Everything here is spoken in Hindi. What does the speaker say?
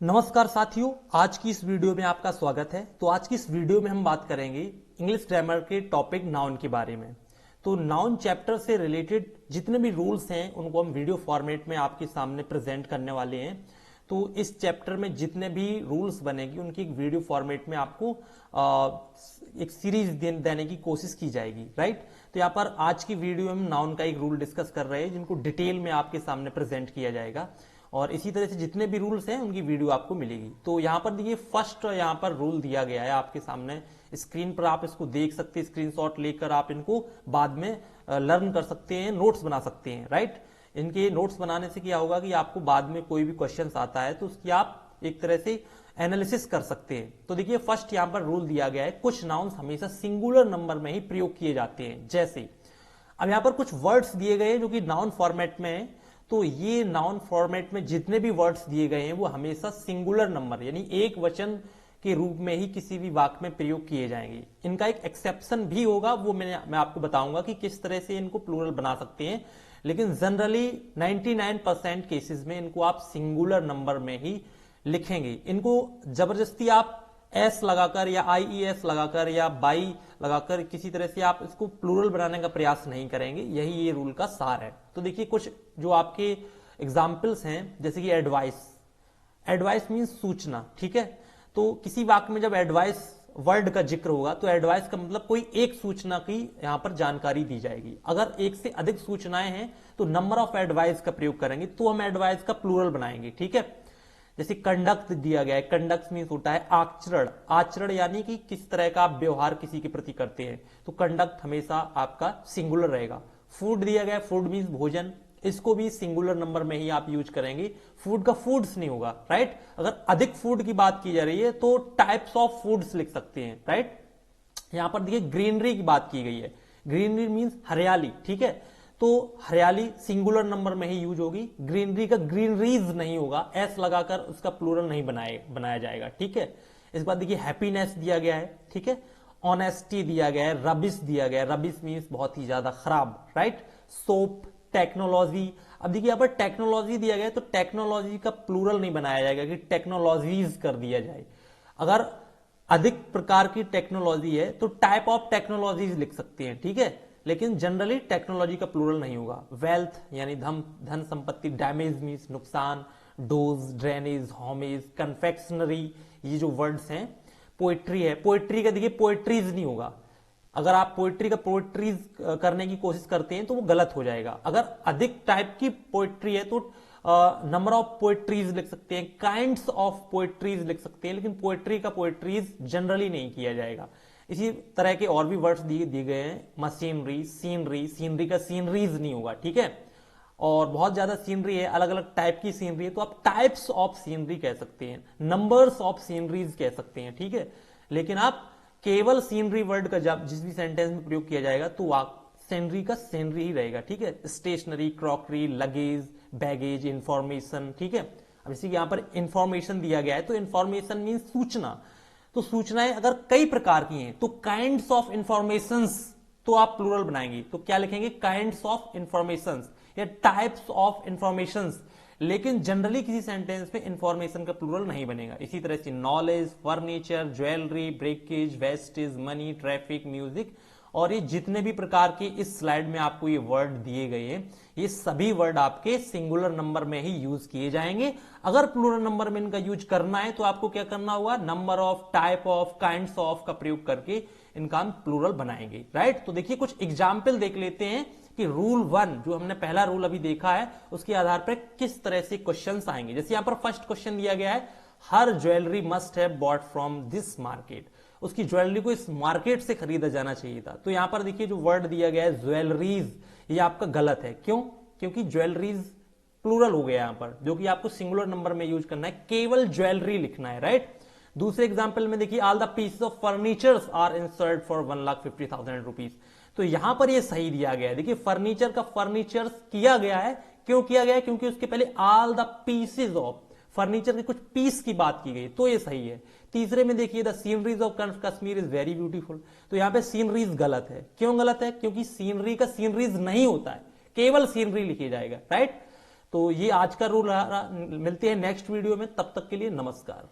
नमस्कार साथियों, आज की इस वीडियो में आपका स्वागत है। तो आज की इस वीडियो में हम बात करेंगे इंग्लिश ग्रामर के टॉपिक नाउन के बारे में। तो नाउन चैप्टर से रिलेटेड जितने भी रूल्स हैं उनको हम वीडियो फॉर्मेट में आपके सामने प्रेजेंट करने वाले हैं। तो इस चैप्टर में जितने भी रूल्स बनेगी उनकी एक वीडियो फॉर्मेट में आपको एक सीरीज देने की कोशिश की जाएगी, राइट। तो यहाँ पर आज की वीडियो में हम नाउन का एक रूल डिस्कस कर रहे हैं जिनको डिटेल में आपके सामने प्रेजेंट किया जाएगा, और इसी तरह से जितने भी रूल्स हैं उनकी वीडियो आपको मिलेगी। तो यहाँ पर देखिए फर्स्ट यहाँ पर रूल दिया गया है आपके सामने स्क्रीन पर, आप इसको देख सकते हैं। स्क्रीनशॉट लेकर आप इनको बाद में लर्न कर सकते हैं, नोट्स बना सकते हैं, राइट। इनके नोट्स बनाने से क्या होगा कि आपको बाद में कोई भी क्वेश्चन आता है तो उसकी आप एक तरह से एनालिसिस कर सकते हैं। तो देखिए फर्स्ट यहाँ पर रूल दिया गया है, कुछ नाउन्स हमेशा सिंगुलर नंबर में ही प्रयोग किए जाते हैं। जैसे अब यहाँ पर कुछ वर्ड्स दिए गए हैं जो कि नाउन फॉर्मेट में है। तो ये नाउन फॉर्मेट में जितने भी वर्ड्स दिए गए हैं वो हमेशा सिंगुलर नंबर यानी एक वचन के रूप में ही किसी भी वाक्य में प्रयोग किए जाएंगे। इनका एक एक्सेप्शन भी होगा, वो मैं आपको बताऊंगा कि किस तरह से इनको प्लूरल बना सकते हैं। लेकिन जनरली 99% केसेस में इनको आप सिंगुलर नंबर में ही लिखेंगे। इनको जबरदस्ती आप एस लगाकर या IES लगाकर या बाई लगाकर किसी तरह से आप इसको प्लूरल बनाने का प्रयास नहीं करेंगे। यही ये रूल का सार है। तो देखिए कुछ जो आपके एग्जाम्पल्स हैं, जैसे कि एडवाइस। एडवाइस मीन्स सूचना, ठीक है। तो किसी वाक्य में जब एडवाइस वर्ड का जिक्र होगा तो एडवाइस का मतलब कोई एक सूचना की यहां पर जानकारी दी जाएगी। अगर एक से अधिक सूचनाएं हैं तो नंबर ऑफ एडवाइस का प्रयोग करेंगे, तो हम एडवाइस का प्लूरल बनाएंगे, ठीक है। जैसे कंडक्ट दिया गया है, कंडक्ट मीन्स होता है आचरण। आचरण यानी कि किस तरह का आप व्यवहार किसी के प्रति करते हैं, तो कंडक्ट हमेशा आपका सिंगुलर रहेगा। फूड दिया गया है, फूड मीन्स भोजन, इसको भी सिंगुलर नंबर में ही आप यूज करेंगे। फूड का फूड्स नहीं होगा, राइट। अगर अधिक फूड की बात की जा रही है तो टाइप्स ऑफ फूड्स लिख सकते हैं, राइट। यहां पर देखिए ग्रीनरी की बात की गई है, ग्रीनरी मीन्स हरियाली, ठीक है। तो हरियाली सिंगुलर नंबर में ही यूज होगी। ग्रीनरी का ग्रीनरीज नहीं होगा, एस लगाकर उसका प्लूरल नहीं बनाया जाएगा, ठीक है। इस बात देखिए हैप्पीनेस दिया गया है, ठीक है। ऑनेस्टी दिया गया है, रबिश दिया गया है, रबिश मीन्स बहुत ही ज्यादा खराब, राइट। Soap, technology. अब देखिए यहाँ पर टेक्नोलॉजी दिया गया है तो टेक्नोलॉजी का प्लूरल नहीं बनाया जाएगा कि टेक्नोलॉजीज कर दिया जाए। अगर अधिक प्रकार की टेक्नोलॉजी है तो टाइप ऑफ टेक्नोलॉजीज लिख सकते हैं, ठीक है। लेकिन जनरली टेक्नोलॉजी का प्लूरल नहीं होगा। वेल्थ यानी धन संपत्ति, डैमेज मीन्स नुकसान, डोज, ड्रेनेज, होमेज, कन्फेक्शनरी, ये जो वर्ड्स हैं। पोएट्री है, पोएट्री का देखिए पोएट्रीज नहीं होगा। अगर आप पोएट्री का पोएट्रीज करने की कोशिश करते हैं तो वो गलत हो जाएगा। अगर अधिक टाइप की पोएट्री है तो नंबर ऑफ पोएट्रीज लिख सकते हैं, काइंड्स ऑफ पोएट्रीज लिख सकते हैं, लेकिन पोएट्री का पोएट्रीज जनरली नहीं किया जाएगा। इसी तरह के और भी वर्ड्स दिए गए हैं, मशीनरी, सीनरी, सीनरी का सीनरीज नहीं होगा, ठीक है। और बहुत ज्यादा सीनरी है, अलग अलग टाइप की सीनरी है तो आप टाइप्स ऑफ सीनरी कह सकते हैं, नंबर्स ऑफ सीनरीज कह सकते हैं, ठीक है। लेकिन आप केवल सीनरी वर्ड का जब जिस भी सेंटेंस में प्रयोग किया जाएगा तो सीनरी का सीनरी ही रहेगा, ठीक है। Stationery, crockery, luggage, baggage, information, ठीक है। अब इसी यहां पर इंफॉर्मेशन दिया गया है तो इंफॉर्मेशन मीन सूचना। तो सूचनाएं अगर कई प्रकार की हैं तो काइंड्स ऑफ इंफॉर्मेशंस तो आप प्लूरल बनाएंगे तो क्या लिखेंगे, काइंड्स ऑफ इंफॉर्मेशंस या टाइप्स ऑफ इंफॉर्मेशंस। लेकिन जनरली किसी सेंटेंस में इंफॉर्मेशन का प्लूरल नहीं बनेगा। इसी तरह से knowledge, furniture, jewellery, breakage, wastage, money, traffic, music, और ये जितने भी प्रकार के इस स्लाइड में आपको ये वर्ड दिए गए हैं ये सभी वर्ड आपके सिंगुलर नंबर में ही यूज किए जाएंगे। अगर प्लूरल नंबर में इनका यूज करना है तो आपको क्या करना होगा, number of, type of, kinds of का प्रयोग करके इनका हम प्लूरल बनाएंगे, राइट। तो देखिए कुछ एग्जाम्पल देख लेते हैं कि रूल 1 जो हमने पहला रूल अभी देखा है उसके आधार पर किस तरह से क्वेश्चंस आएंगे। जैसे यहां पर फर्स्ट क्वेश्चन दिया गया है, हर jewellery must have bought from this market. उसकी ज्वेलरी को इस मार्केट से खरीदा जाना चाहिए था। तो यहां पर देखिए जो वर्ड दिया गया है ज्वेलरीज, ये आपका गलत है। क्यों? क्योंकि ज्वेलरीज प्लूरल हो गया यहां पर, जो कि आपको सिंगुलर नंबर में यूज करना है, केवल ज्वेलरी लिखना है, राइट। दूसरे एग्जाम्पल में देखिए, all the pieces of furnitures are insured for 1,50,000 rupees. तो यहां पर ये सही दिया गया है। देखिए फर्नीचर का फर्नीचर्स किया गया है, क्यों किया गया है, क्योंकि उसके पहले all the pieces of, furniture के कुछ पीस की बात की गई, तो ये सही है। तीसरे में देखिए the sceneries of Kashmir is very beautiful, तो यहां पे सीनरीज गलत है। क्यों गलत है? क्योंकि सीनरी का सीनरीज नहीं होता है, केवल सीनरी लिखी जाएगा, राइट। तो ये आज का रूल। मिलते हैं नेक्स्ट वीडियो में, तब तक के लिए नमस्कार।